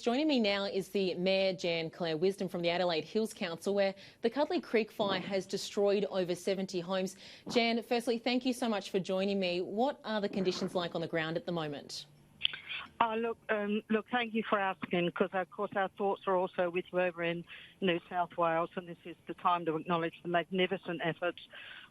Joining me now is the Mayor, Jan Claire Wisdom from the Adelaide Hills Council, where the Cuddly Creek fire has destroyed over 70 homes. Jan, firstly, thank you so much for joining me. What are the conditions like on the ground at the moment? Look, thank you for asking, because of course our thoughts are also with you over in New South Wales, and this is the time to acknowledge the magnificent efforts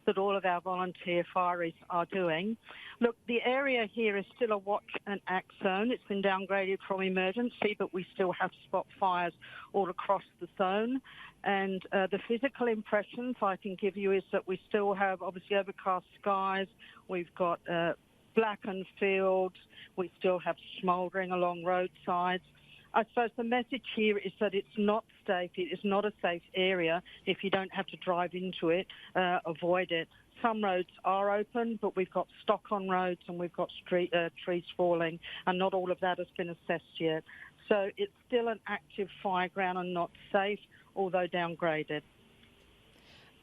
that all of our volunteer fireys are doing. Look, the area here is still a watch and act zone. It's been downgraded from emergency, but we still have spot fires all across the zone. And the physical impressions I can give you is that we still have obviously overcast skies. We've got blackened fields. We still have smouldering along roadsides. I suppose the message here is that it's not safe. It is not a safe area. If you don't have to drive into it, avoid it. Some roads are open, but we've got stock on roads and we've got trees falling, and not all of that has been assessed yet. So it's still an active fire ground and not safe, although downgraded.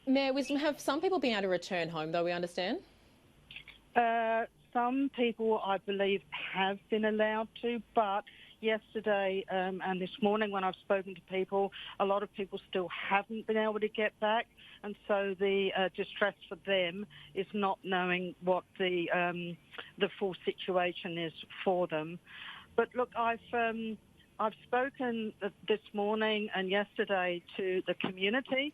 Mayor Wisdom, have some people been able to return home, though, we understand? Some people, I believe, have been allowed to, but yesterday and this morning when I've spoken to people, a lot of people still haven't been able to get back, and so the distress for them is not knowing what the full situation is for them. But look, I've spoken this morning and yesterday to the community.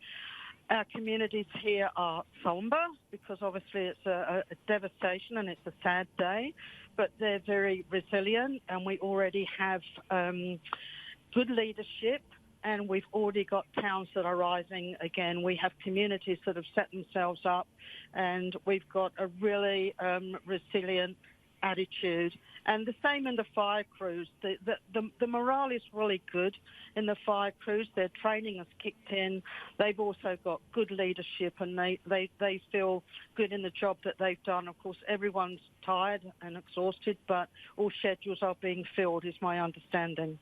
Our communities here are sombre because obviously it's a devastation and it's a sad day, but they're very resilient, and we already have good leadership, and we've already got towns that are rising again. We have communities that have set themselves up, and we've got a really resilient attitude. And the same in the fire crews. The morale is really good in the fire crews. Their training has kicked in. They've also got good leadership, and they feel good in the job that they've done. Of course, everyone's tired and exhausted, but all schedules are being filled, is my understanding.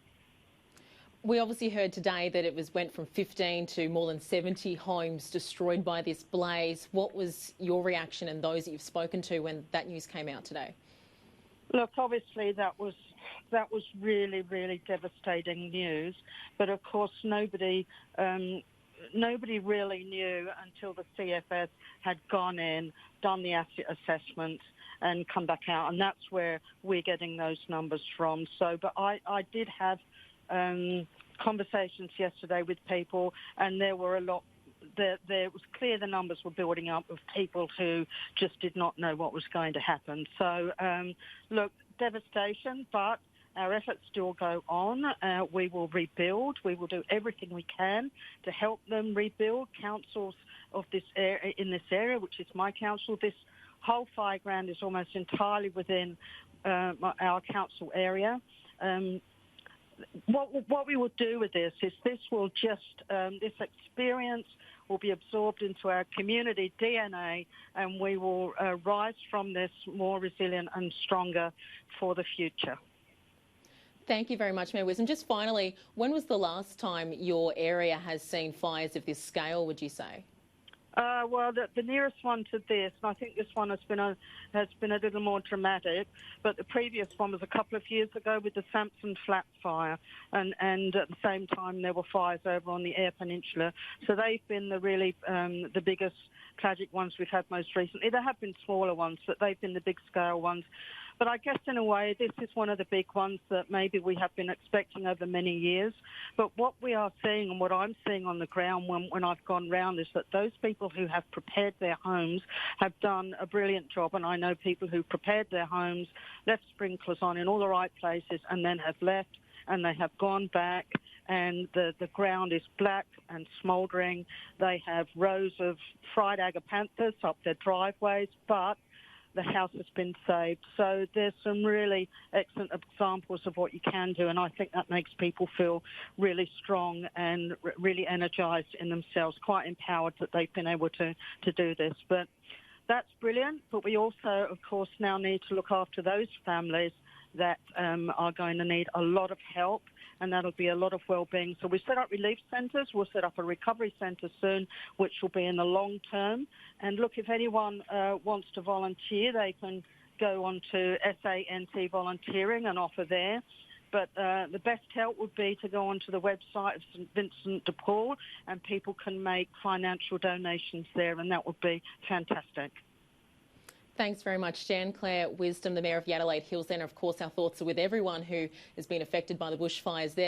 We obviously heard today that it went from 15 to more than 70 homes destroyed by this blaze. What was your reaction and those that you've spoken to when that news came out today? Look, obviously that was really, really devastating news. But of course, nobody really knew until the CFS had gone in, done the asset assessment, and come back out. And that's where we're getting those numbers from. So, but I did have conversations yesterday with people, and there were a lot. It was clear the numbers were building up of people who just did not know what was going to happen. So, look, devastation, but our efforts still go on. We will rebuild. We will do everything we can to help them rebuild. Councils of this area, in this area, which is my council, this whole fire ground is almost entirely within our council area. What we will do with this is this experience will be absorbed into our community DNA, and we will rise from this more resilient and stronger for the future. Thank you very much, Mayor Wisdom. Just finally, when was the last time your area has seen fires of this scale, would you say? Well, the nearest one to this, and I think this one has been a little more dramatic, but the previous one was a couple of years ago with the Samson Flat fire, and at the same time there were fires over on the Eyre Peninsula. So they've been the biggest tragic ones we've had most recently. There have been smaller ones, but they've been the big scale ones. But I guess in a way this is one of the big ones that maybe we have been expecting over many years. But what we are seeing and what I'm seeing on the ground when I've gone round is that those people who have prepared their homes have done a brilliant job. And I know people who prepared their homes, left sprinklers on in all the right places, and then have left, and they have gone back, and the ground is black and smouldering. They have rows of fried agapanthus up their driveways, but the house has been saved. So there's some really excellent examples of what you can do, and I think that makes people feel really strong and really energised in themselves, quite empowered that they've been able to do this. But that's brilliant, but we also, of course, now need to look after those families that are going to need a lot of help, and that'll be a lot of well-being. So we set up relief centres. We'll set up a recovery centre soon, which will be in the long term. And look, if anyone wants to volunteer, they can go on to SANT Volunteering and offer there. But the best help would be to go onto the website of St Vincent de Paul, and people can make financial donations there, and that would be fantastic. Thanks very much, Jan Claire Wisdom, the Mayor of the Adelaide Hills. And of course, our thoughts are with everyone who has been affected by the bushfires there.